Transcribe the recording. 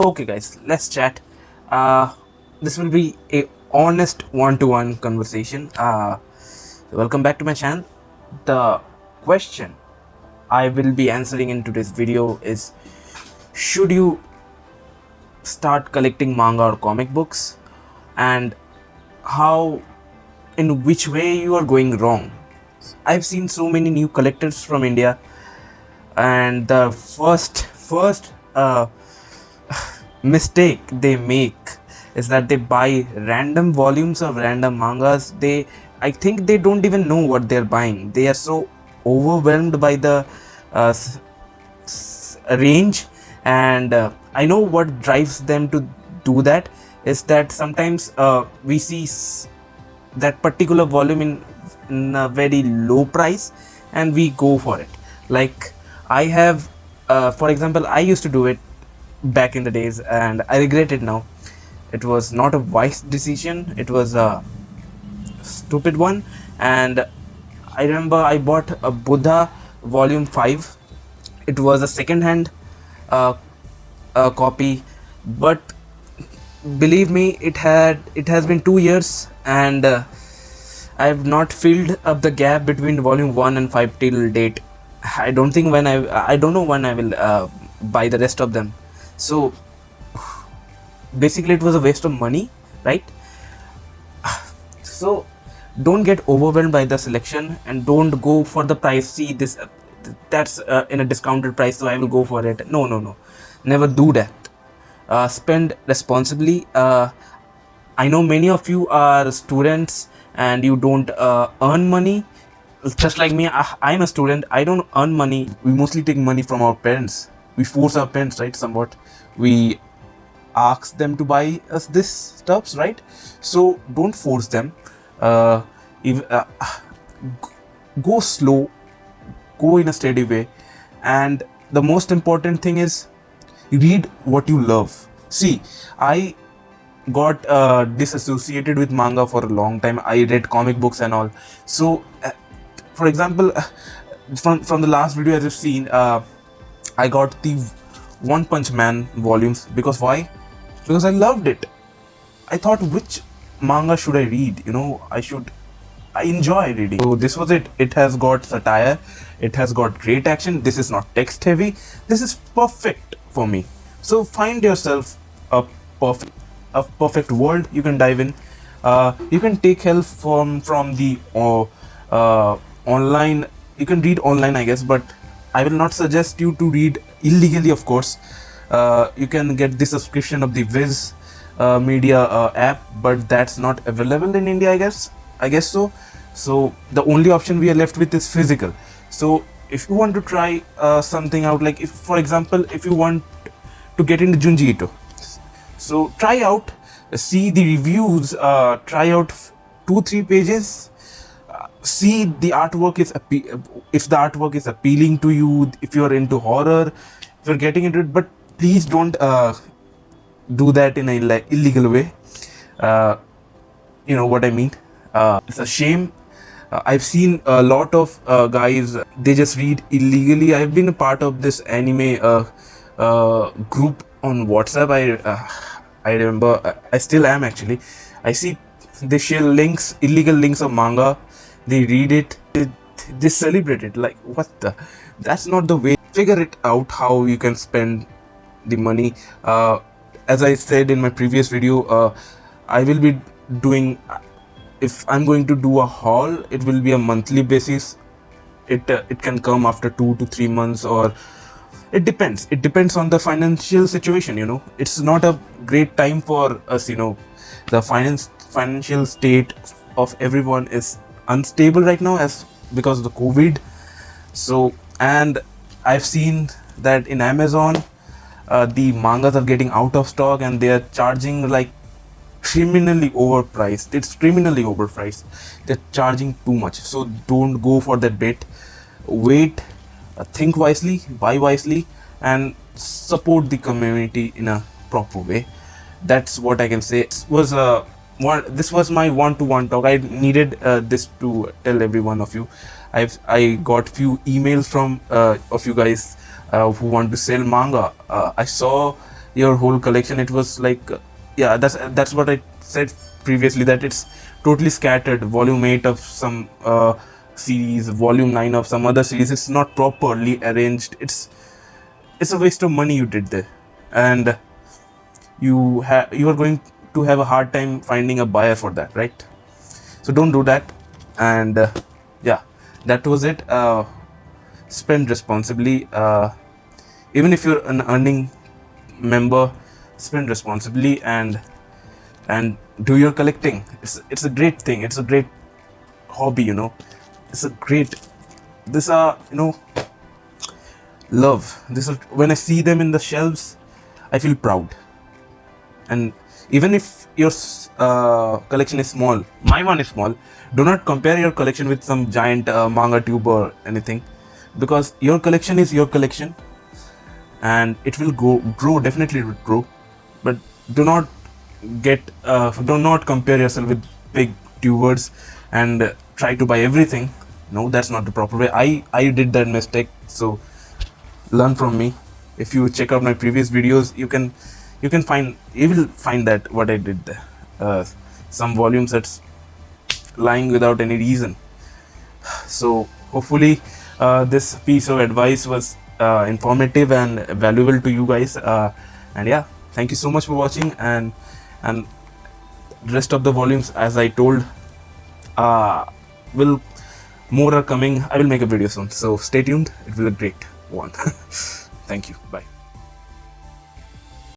Okay, guys, let's chat. Uh, this will be a honest one-to-one conversation. Welcome back to my channel. The question I will be answering in today's video is: should you start collecting manga or comic books, and how, in which way you are going wrong? I've seen so many new collectors from India, and the first mistake they make is that they buy random volumes of random mangas. I think they don't even know what they're buying. They are so overwhelmed by the uh, range, and I know what drives them to do that is that sometimes we see that particular volume in a very low price and we go for it. Like I have, for example, I used to do it back in the days and I regret it now. It was not a wise decision, it was a stupid one. And I remember I bought a Buddha volume 5. It was a second hand uh, copy, but believe me, it has been 2 years, and I have not filled up the gap between volume 1 and 5 till date. I don't think when I don't know when I will buy the rest of them. So basically it was a waste of money, right? So don't get overwhelmed by the selection and don't go for the price. See this, that's in a discounted price, so I will go for it. No, no, no, never do that. Spend responsibly. I know many of you are students and you don't earn money. Just like me, I'm a student. I don't earn money. We mostly take money from our parents. We force our parents, right? Somewhat. We ask them to buy us this stuffs, right? So don't force them. Uh, if, go slow, go in a steady way, and the most important thing is read what you love. See, I got disassociated with manga for a long time. I read comic books and all. So for example, from the last video as you've seen, I got the One Punch Man volumes. Because why? Because I loved it. I thought, which manga should I read? I enjoy reading. So this was it. It has got satire, it has got great action. This is not text heavy. This is perfect for me. So find yourself a perfect world you can dive in. You can take help from the online. You can read online, I guess, but I will not suggest you to read illegally, of course. You can get the subscription of the Viz media app, but that's not available in India, I guess so. So the only option we are left with is physical. So if you want to try something out, like if, for example, if you want to get into Junji Ito, so try out, see the reviews, try out 2-3 pages, see the artwork is if the artwork is appealing to you, if you're into horror, if you're getting into it. But please don't do that in a illegal way. You know what I mean. It's a shame. I've seen a lot of guys, they just read illegally. I've been a part of this anime group on WhatsApp. I remember, I still am actually. I see they share links, illegal links of manga. They read it, they celebrate it. Like, what the? That's not the way. Figure it out how you can spend the money. As I said in my previous video, I will be doing, if I'm going to do a haul, it will be a monthly basis. It can come after 2 to 3 months, or it depends on the financial situation. It's not a great time for us. The financial state of everyone is unstable right now, as because of the COVID. So, and I've seen that in Amazon, the mangas are getting out of stock and they are charging like criminally overpriced. It's criminally overpriced. They're charging too much. So don't go for that bait. Wait, think wisely, buy wisely, and support the community in a proper way. That's what I can say. This was my one-to-one talk. I needed this to tell every one of you. I got few emails from of you guys who want to sell manga. I saw your whole collection. It was like yeah, that's what I said previously, that it's totally scattered. Volume 8 of some series, volume 9 of some other series. It's not properly arranged. It's a waste of money you did there, and you are going to have a hard time finding a buyer for that, right? So don't do that. And yeah, that was it. Spend responsibly. Even if you're an earning member, spend responsibly, and do your collecting. It's a great thing. It's a great hobby, you know. It's a great, these are, you know, love. This is, when I see them in the shelves, I feel proud. And even if your collection is small, my one is small, do not compare your collection with some giant manga tube or anything, because your collection is your collection, and it will grow, definitely it will grow. But do not do not compare yourself with big tubers and try to buy everything. No, that's not the proper way. I did that mistake, so learn from me. If you check out my previous videos, you will find that what I did there. Some volumes that's lying without any reason. So hopefully this piece of advice was informative and valuable to you guys. And yeah, thank you so much for watching. And rest of the volumes, as I told, will more are coming. I will make a video soon, so stay tuned. It will be a great one. Thank you. Bye.